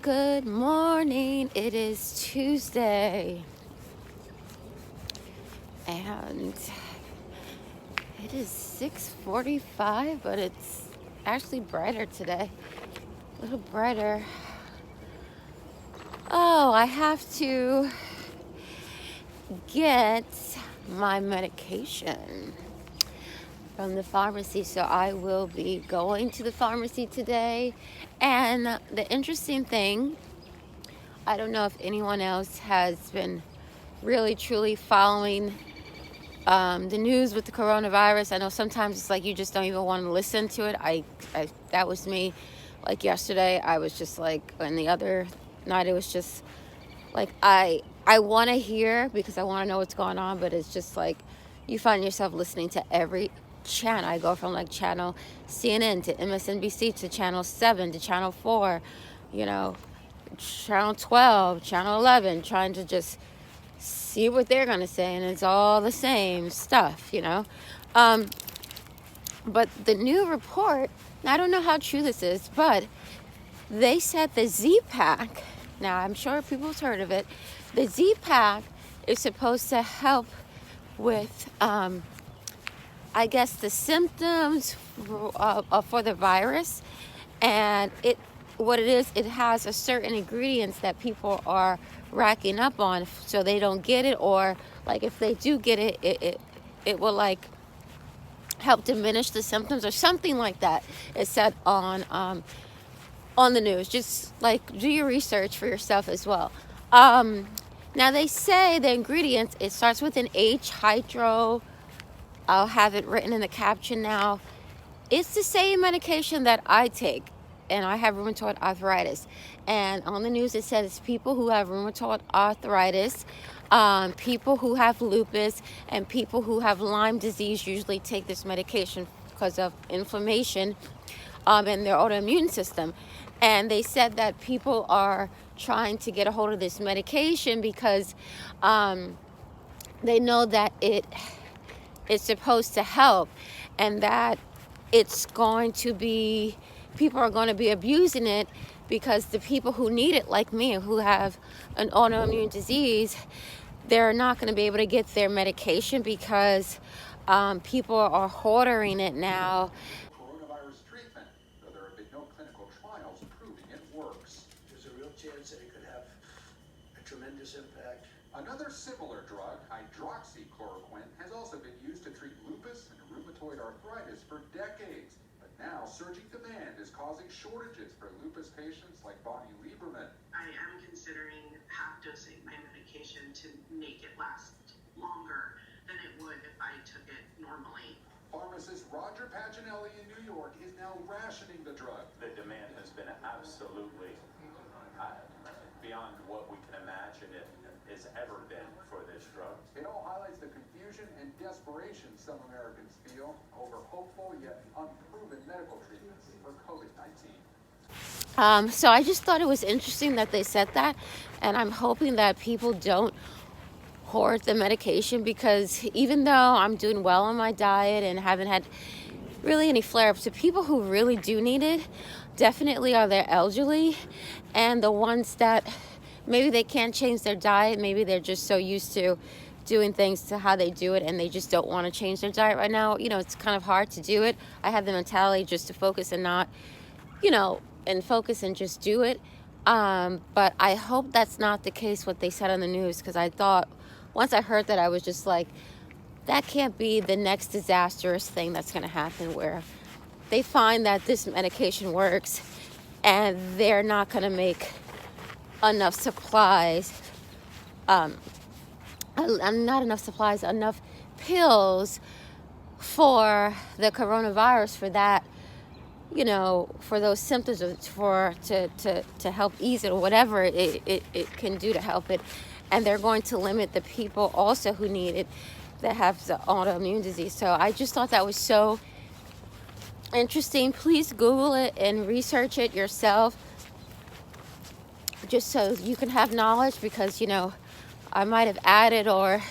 Good morning. It is Tuesday, and it is 6:45, but it's actually brighter today. A little brighter. Oh, I have to get my medication from the pharmacy, so I will be going to the pharmacy today. And the interesting thing, I don't know if anyone else has been really truly following the news with the coronavirus. I know sometimes it's like you just don't even want to listen to it. I that was me. Like yesterday, I was just like, and the other night it was just like I want to hear because I want to know what's going on, but it's just like you find yourself listening to every channel. I go from like channel CNN to MSNBC to channel 7 to channel 4, you know, channel 12, channel 11, trying to just see what they're going to say, and it's all the same stuff, But the new report, I don't know how true this is, but they said the Z-Pack, now I'm sure people have heard of it, the Z-Pack is supposed to help with, I guess, the symptoms for the virus, and what it is, it has a certain ingredients that people are racking up on so they don't get it, or like if they do get it, it will like help diminish the symptoms or something like that. It said on the news. Just like do your research for yourself as well. Now they say the ingredients, it starts with an H, hydro. I'll have it written in the caption now. It's the same medication that I take, and I have rheumatoid arthritis. And on the news it says people who have rheumatoid arthritis, people who have lupus, and people who have Lyme disease usually take this medication because of inflammation in their autoimmune system. And they said that people are trying to get a hold of this medication because they know that it's supposed to help, and that it's going to be, people are going to be abusing it because the people who need it, like me, who have an autoimmune disease, they're not going to be able to get their medication because people are hoarding it now. Coronavirus treatment, though there have been no clinical trials proving it works. There's a real chance that it could have a tremendous impact. Another similar drug, hydroxychloroquine, has also been used to treat lupus and rheumatoid arthritis for decades. But now, surging demand is causing shortages for lupus patients like Bonnie Lieberman. I am considering half dosing my medication to make it last longer than it would if I took it normally. Pharmacist Roger Paginelli in New York is now rationing the drug. The demand has been absolutely beyond what we can imagine it has ever been for this drug. It all highlights the confusion and desperation some Americans feel over hopeful yet unproven medical treatments for COVID-19. So I just thought it was interesting that they said that, and I'm hoping that people don't hoard the medication, because even though I'm doing well on my diet and haven't had really any flare-ups, the people who really do need it definitely are the elderly and the ones that maybe they can't change their diet. Maybe they're just so used to doing things to how they do it, and they just don't want to change their diet right now. It's kind of hard to do it. I have the mentality just to focus and not, and focus and just do it. But I hope that's not the case, what they said on the news, because I thought, once I heard that, I was just like, that can't be the next disastrous thing that's going to happen, where they find that this medication works and they're not going to make enough supplies, enough pills for the coronavirus, for that, for those symptoms, to help ease it, or whatever it can do to help it. And they're going to limit the people also who need it, that have the autoimmune disease. So I just thought that was so interesting. Please Google it and research it yourself, just so you can have knowledge, because I might have added or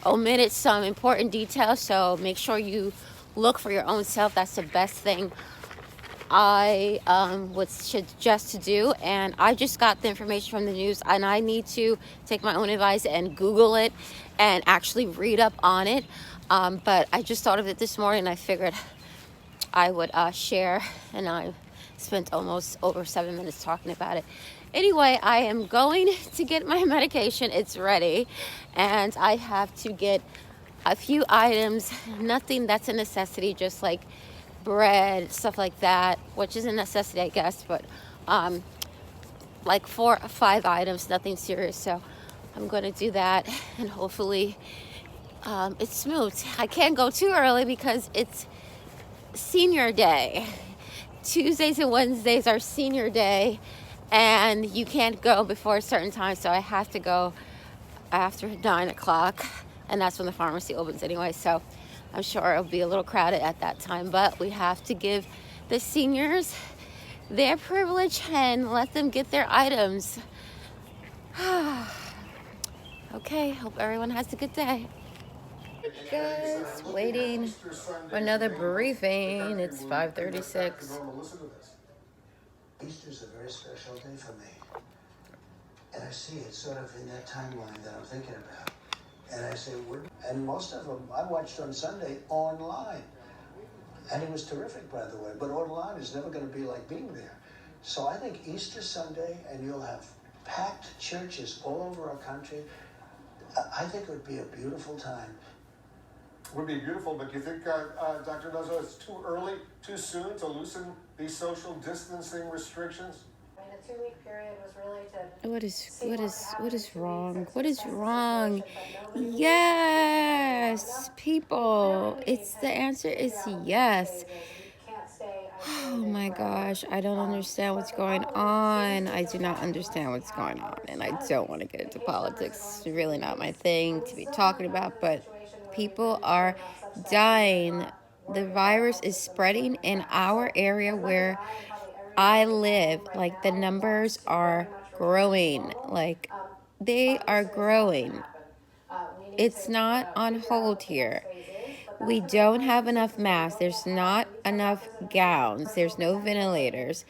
omitted some important details. So make sure you look for your own self. That's the best thing I would suggest to do. And I just got the information from the news, and I need to take my own advice and Google it and actually read up on it. But I just thought of it this morning, and I figured I would share, and I spent almost over 7 minutes talking about it. Anyway, I am going to get my medication. It's ready, and I have to get a few items, nothing that's a necessity, just like bread, stuff like that, which is a necessity, I guess, but like 4 or 5 items, nothing serious. So I'm going to do that, and hopefully it's smooth. I can't go too early because it's senior day. Tuesdays and Wednesdays are senior day, and you can't go before a certain time, so I have to go after 9 o'clock, and that's when the pharmacy opens anyway. So I'm sure it'll be a little crowded at that time, but we have to give the seniors their privilege and let them get their items. Okay, hope everyone has a good day. Guys, waiting for another briefing. It's 5:36. Easter's a very special day for me. And I see it sort of in that timeline that I'm thinking about. And I say, and most of them I watched on Sunday online. And it was terrific, by the way. But online is never going to be like being there. So I think Easter Sunday, and you'll have packed churches all over our country. I think it would be a beautiful time. Would be beautiful, but do you think, Dr. Nuzzo, it's too early, too soon to loosen these social distancing restrictions? I mean, the 2-week period was really to. What is wrong? What is wrong? Yes, people. The answer is yes. Oh my gosh, I don't understand what's going on. I do not understand what's going on, and I don't want to get into politics. It's really not my thing to be talking about, but people are dying. The virus is spreading in our area where I live. Like, the numbers are growing. Like, they are growing. It's not on hold here. We don't have enough masks. There's not enough gowns. There's no ventilators.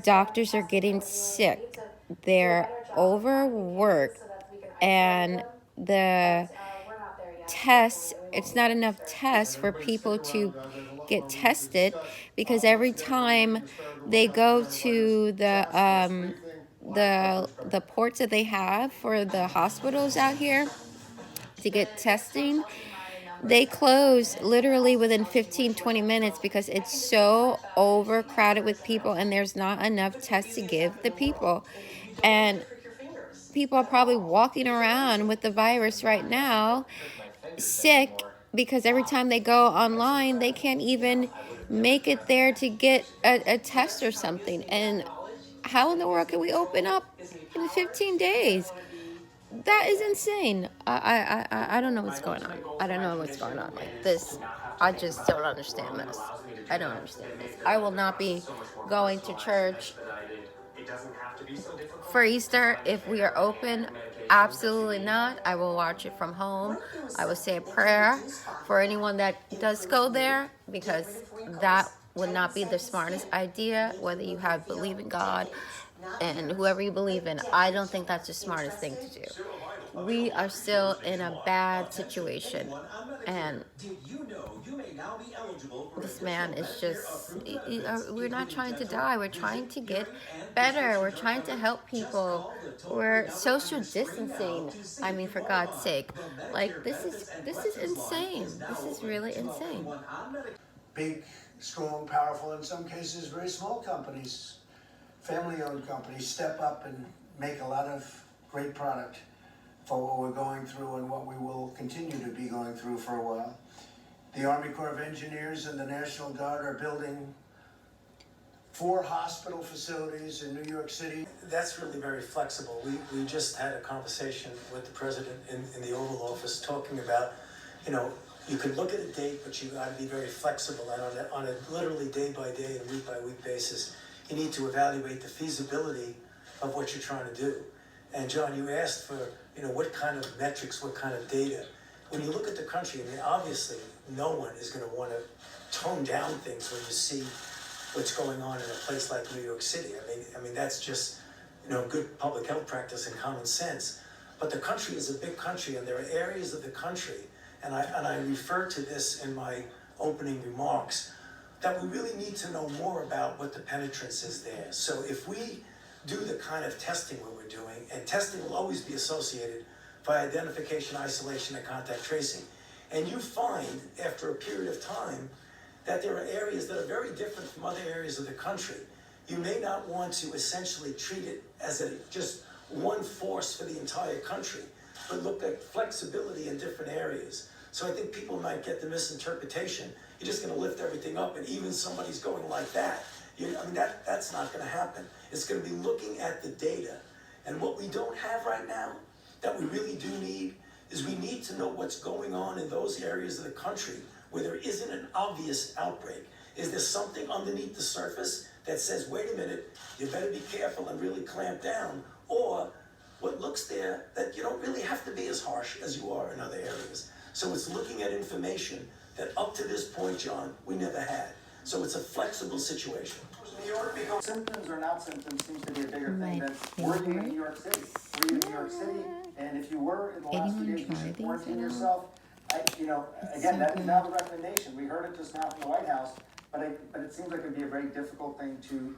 Doctors are getting sick. They're overworked. And the tests, it's not enough tests for people to get tested, because every time they go to the ports that they have for the hospitals out here to get testing, they close literally within 15-20 minutes because it's so overcrowded with people, and there's not enough tests to give the people. And people are probably walking around with the virus right now, sick, because every time they go online, they can't even make it there to get a test or something. And how in the world can we open up in 15 days? That is insane. I don't know what's going on. I don't know what's going on like this. I just don't understand this. I don't understand this. I will not be going to church for Easter if we are open. Absolutely not. I will watch it from home. I will say a prayer for anyone that does go there, because that would not be the smartest idea, whether you believe in God and whoever you believe in. I don't think that's the smartest thing to do. We are still in a bad situation, and this man is just, we're not trying to die. We're trying to get better. We're trying to help people. We're social distancing. I mean, for God's sake. Like, this is insane. This is really insane. Big, strong, powerful, in some cases very small companies, family-owned companies, step up and make a lot of great product for what we're going through and what we will continue to be going through for a while. The Army Corps of Engineers and the National Guard are building 4 hospital facilities in New York City. That's really very flexible. We just had a conversation with the president in the Oval Office talking about, you could look at a date, but you got to be very flexible. And on a literally day-by-day and week-by-week basis, you need to evaluate the feasibility of what you're trying to do. And John, you asked for, what kind of metrics, what kind of data. When you look at the country, I mean, obviously, no one is going to want to tone down things when you see what's going on in a place like New York City. I mean that's just, you know, good public health practice and common sense. But the country is a big country, and there are areas of the country, and I refer to this in my opening remarks, that we really need to know more about what the penetrance is there. So if we do the kind of testing what we're doing, and testing will always be associated by identification, isolation, and contact tracing, and you find after a period of time that there are areas that are very different from other areas of the country, you may not want to essentially treat it as just one force for the entire country, but look at flexibility in different areas. So I think people might get the misinterpretation, you're just gonna lift everything up, and even somebody's going like that. That's not gonna happen. It's gonna be looking at the data. And what we don't have right now, that we really do need, is we need to know what's going on in those areas of the country where there isn't an obvious outbreak. Is there something underneath the surface that says, wait a minute, you better be careful and really clamp down? Or what looks there that you don't really have to be as harsh as you are in other areas. So it's looking at information that up to this point, John, we never had. So it's a flexible situation. New York, because symptoms or not symptoms seems to be a bigger thing My than were you in New York City? Were you in New York City? And if you were in the last few days, you should quarantine yourself. Again, that is now the recommendation. We heard it just now from the White House, but it seems like it'd be a very difficult thing to